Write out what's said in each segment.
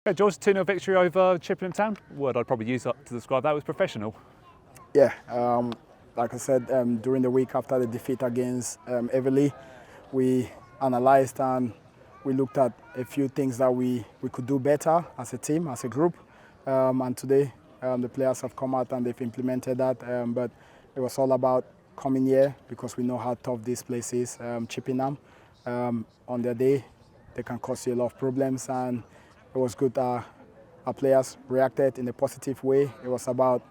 Yeah, George, 2-0 victory over Chippenham Town. Word I'd probably use to describe that was professional. Yeah, like I said, during the week after the defeat against Everley, we analysed and we looked at a few things that we could do better as a team, as a group. And today, the players have come out and they've implemented that. But it was all about coming here because we know how tough this place is, Chippenham. On their day, they can cause you a lot of problems, and it was good our players reacted in a positive way. It was about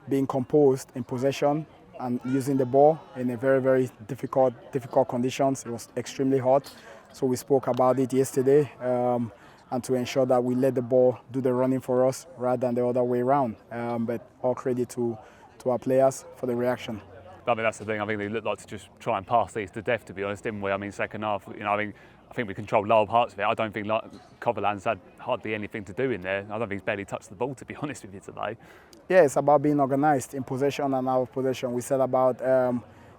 being composed in possession and using the ball in a very, very difficult conditions. It was extremely hot, so we spoke about it yesterday, and to ensure that we let the ball do the running for us rather than the other way around. But all credit to our players for the reaction. I mean, that's the thing. I think they looked like to just try and pass these to death, to be honest, didn't we? I mean, second half, I think we controlled lower parts of it. I don't think Coverland's had hardly anything to do in there. I don't think he's barely touched the ball, to be honest with you, today. Yeah, it's about being organised in possession and out of possession. We said about,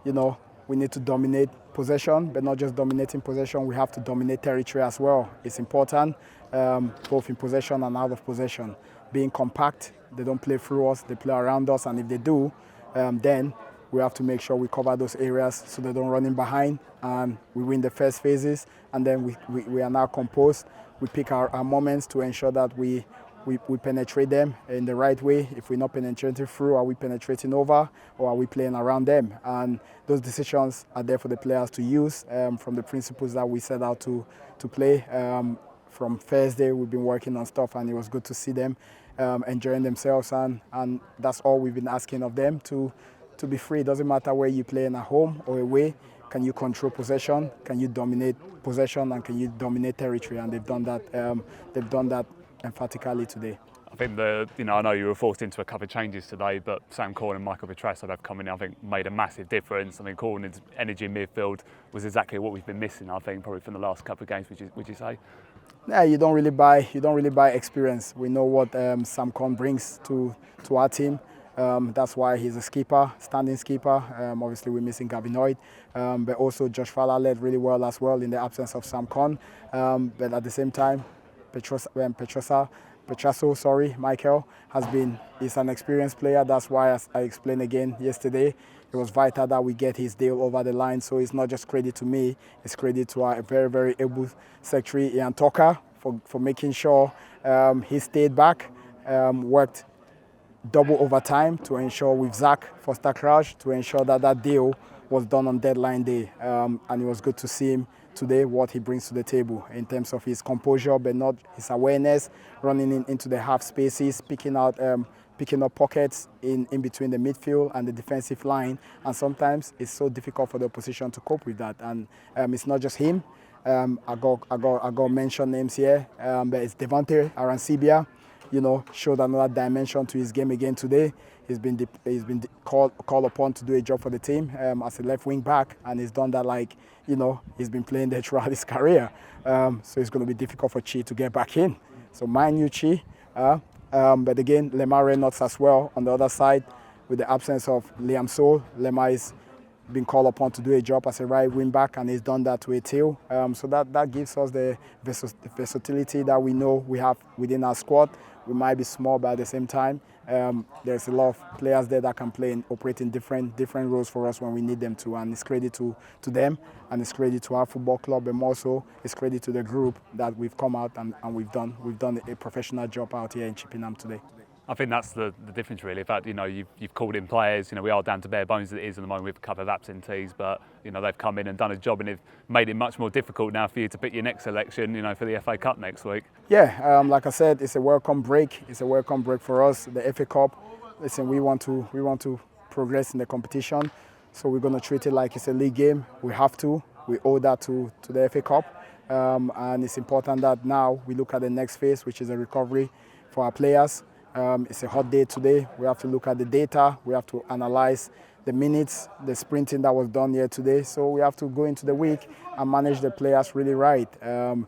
we need to dominate possession, but not just dominating possession. We have to dominate territory as well. It's important, both in possession and out of possession. Being compact, they don't play through us, they play around us, and if they do, then we have to make sure we cover those areas so they don't run in behind, and we win the first phases, and then we are now composed. We pick our moments to ensure that we penetrate them in the right way. If we're not penetrating through, are we penetrating over, or are we playing around them? And those decisions are there for the players to use from the principles that we set out to play. From Thursday, we've been working on stuff, and it was good to see them enjoying themselves, and that's all we've been asking of them, to be free. It doesn't matter where you play, in at home or away. Can you control possession? Can you dominate possession? And can you dominate territory? And they've done that. They've done that emphatically today. I think I know you were forced into a couple of changes today, but Sam Corn and Michael Petrasso have come in, I think, made a massive difference. I mean, Corn's energy in midfield was exactly what we've been missing, I think, probably from the last couple of games. Would you say? Yeah, you don't really buy experience. We know what Sam Corn brings to our team. That's why he's a skipper, standing skipper. Obviously, we're missing Gavin Hoyt, but also Josh Fowler led really well as well in the absence of Sam Corn. But at the same time, Petrasso, Michael, is an experienced player. That's why, as I explained again yesterday, it was vital that we get his deal over the line. So it's not just credit to me, it's credit to our very, very able secretary, Ian Tucker, for making sure he stayed back, worked double overtime to ensure with Zach Foster-Crouch to ensure that deal was done on deadline day. And it was good to see him today, what he brings to the table in terms of his composure, but not his awareness, running into the half spaces, picking up pockets in between the midfield and the defensive line. And sometimes it's so difficult for the opposition to cope with that. And it's not just him. I got mention names here, but it's Devante Arancibia. Showed another dimension to his game again today. He's been called upon to do a job for the team as a left wing back, and he's done that he's been playing there throughout his career. So it's going to be difficult for Chi to get back in. So mind you, Chi. But again, Lemar Reynolds as well on the other side, with the absence of Liam Soul. Lemar is been called upon to do a job as a right wing back, and he's done that to a tail. So that gives us the versatility that we know we have within our squad. We might be small, but at the same time, there's a lot of players there that can play and operate in different roles for us when we need them to. And it's credit to them, and it's credit to our football club, but more so it's credit to the group that we've come out and we've done a professional job out here in Chippenham today. I think that's the difference, really. In fact, you've called in players. We are down to bare bones as it is at the moment with a couple of absentees, but they've come in and done a job, and they've made it much more difficult now for you to pick your next selection. For the FA Cup next week. Yeah, like I said, it's a welcome break. It's a welcome break for us. The FA Cup. Listen, we want to progress in the competition, so we're going to treat it like it's a league game. We have to. We owe that to the FA Cup, and it's important that now we look at the next phase, which is a recovery for our players. It's a hot day today. We have to look at the data. We have to analyze the minutes, the sprinting that was done here today. So we have to go into the week and manage the players really right. And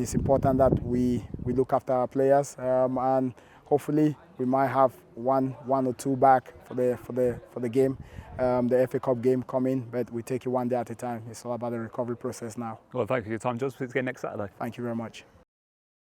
it's important that we look after our players. And hopefully we might have one or two back for the game, the FA Cup game coming. But we take it one day at a time. It's all about the recovery process now. Well, thank you for your time, George. Let's get next Saturday. Thank you very much.